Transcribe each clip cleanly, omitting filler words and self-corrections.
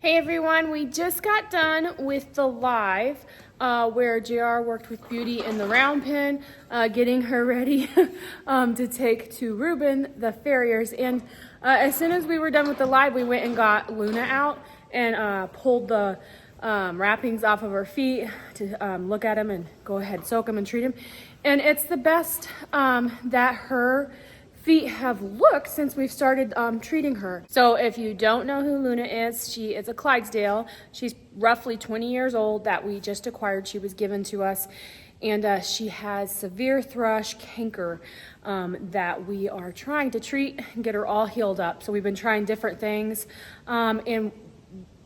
Hey everyone, we just got done with the live where JR worked with Beauty in the round pen, getting her ready to take to Reuben, the farriers. And as soon as we were done with the live, we went and got Luna out and pulled the wrappings off of her feet to look at them and go ahead, soak them and treat them. And it's the best that her feet have looked since we've started treating her. So if you don't know who Luna is, she is a Clydesdale. She's roughly 20 years old that we just acquired. She was given to us. And she has severe thrush canker that we are trying to treat and get her all healed up. So we've been trying different things. And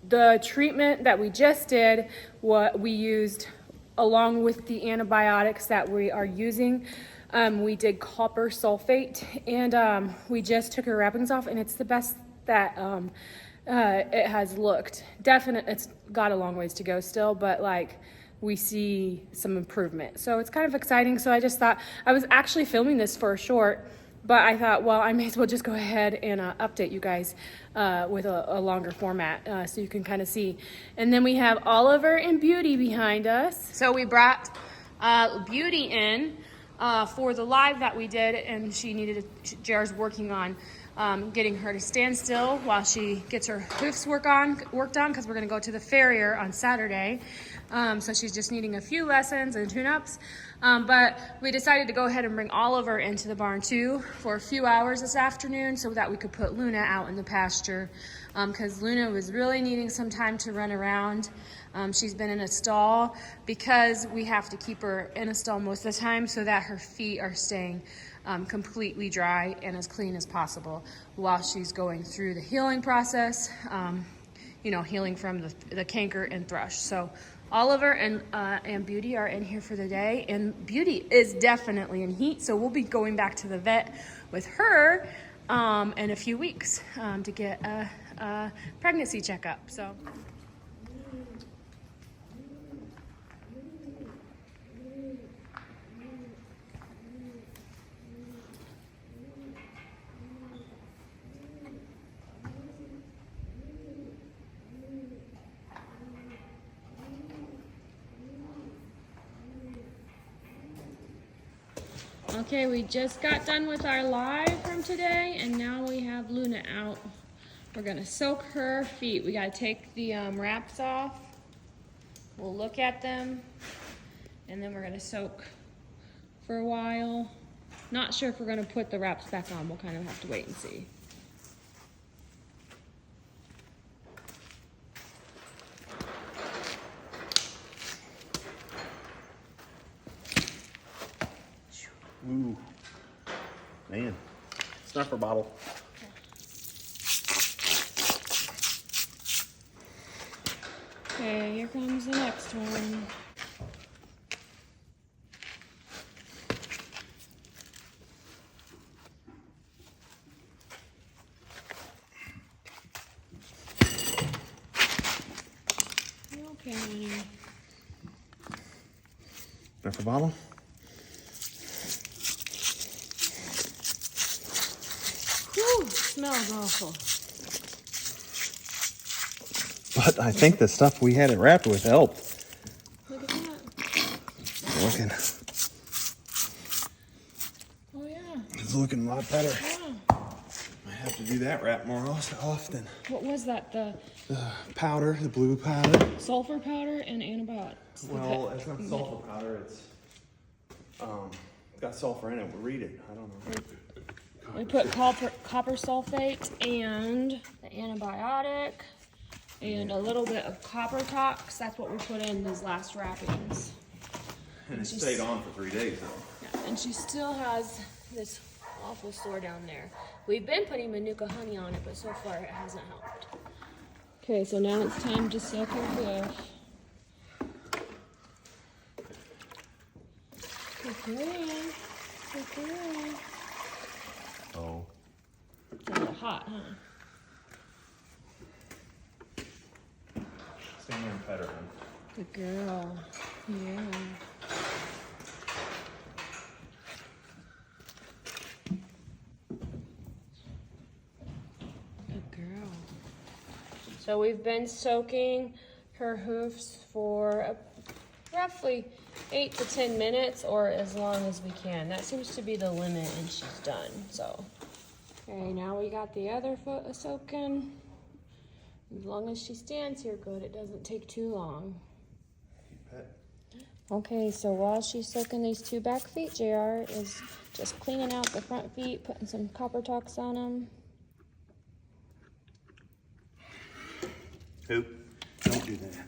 the treatment that we just did, what we used along with the antibiotics that we are using, we did copper sulfate, and we just took her wrappings off, and it's the best that it has looked. It's got a long ways to go still, but like we see some improvement. So it's kind of exciting. So I just thought, I was actually filming this for a short, but I thought, well, I may as well just go ahead and update you guys with a longer format so you can kind of see. And then we have Oliver and Beauty behind us. So we brought Beauty in for the live that we did, and she needed JR's working on getting her to stand still while she gets her hoofs worked on because we're going to go to the farrier on Saturday. So she's just needing a few lessons and tune-ups. But we decided to go ahead and bring Oliver into the barn too for a few hours this afternoon so that we could put Luna out in the pasture because Luna was really needing some time to run around. She's been in a stall because we have to keep her in a stall most of the time so that her feet are staying completely dry and as clean as possible while she's going through the healing process, healing from the canker and thrush. So Oliver and Beauty are in here for the day, and Beauty is definitely in heat, so we'll be going back to the vet with her in a few weeks to get a pregnancy checkup. So. Okay, we just got done with our live from today, and now we have Luna out. We're gonna soak her feet. We gotta take the wraps off. We'll look at them, and then we're gonna soak for a while. Not sure if we're gonna put the wraps back on. We'll kind of have to wait and see. Ooh, man, snuffer bottle. Okay, here comes the next one. Okay, honey. Snuffer bottle. Whew, smells awful. But I think the stuff we had it wrapped with helped. Look at that. Looking. Oh yeah. It's looking a lot better. Yeah. I have to do that wrap more often. What was that? The Powder, the blue powder. sulfur powder and antibiotics. Well, it's not sulfur powder. It's got sulfur in it. We'll read it. I don't know. We put copper sulfate and the antibiotic and a little bit of copper tox. That's what we put in these last wrappings. And it stayed on for 3 days though. Yeah, and she still has this awful sore down there. We've been putting Manuka honey on it, but so far it hasn't helped. Okay, so now it's time to soak her hoof. Good girl. Good girl. Oh. It's a little hot, huh? Stand there and pet her. Good girl. Yeah. Good girl. So So we've been soaking her hoofs for roughly 8 to 10 minutes, or as long as we can. That seems to be the limit, and she's done. So, okay, now we got the other foot soaking. As long as she stands here good, it doesn't take too long. Okay, so while she's soaking these 2 back feet, JR is just cleaning out the front feet, putting some copper tocks on them. Who? Don't do that.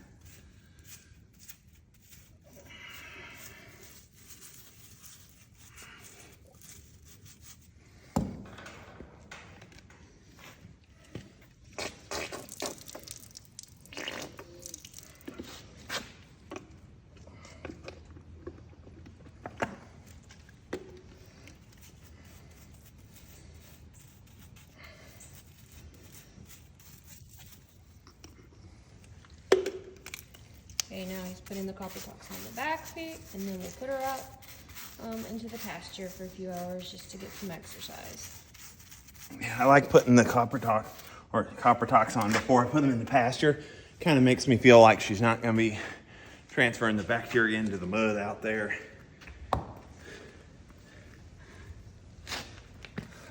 Okay, now he's putting the copper tocks on the back feet, and then we'll put her out into the pasture for a few hours just to get some exercise. Yeah, I like putting the copper tocks on before I put them in the pasture. Kind of makes me feel like she's not going to be transferring the bacteria into the mud out there. I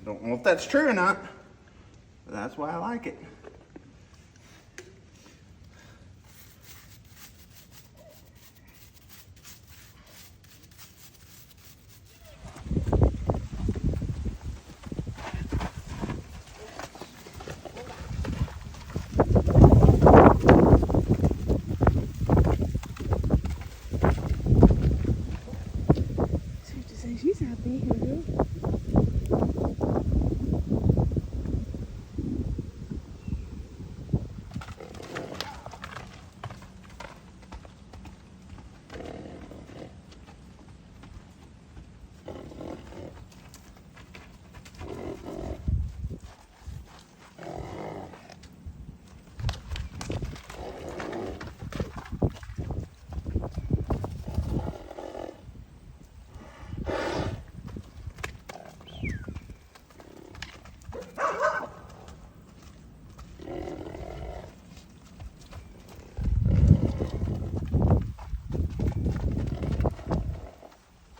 don't know if that's true or not, but that's why I like it. She's happy.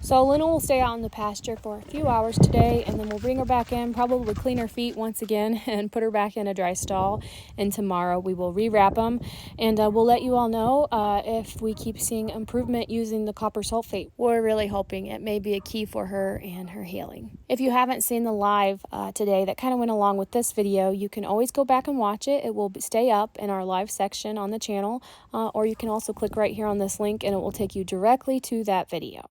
So Luna will stay out in the pasture for a few hours today, and then we'll bring her back in, probably clean her feet once again, and put her back in a dry stall. And tomorrow we will rewrap them, and we'll let you all know if we keep seeing improvement using the copper sulfate. We're really hoping it may be a key for her and her healing. If you haven't seen the live today that kind of went along with this video, you can always go back and watch it. It will stay up in our live section on the channel, or you can also click right here on this link, and it will take you directly to that video.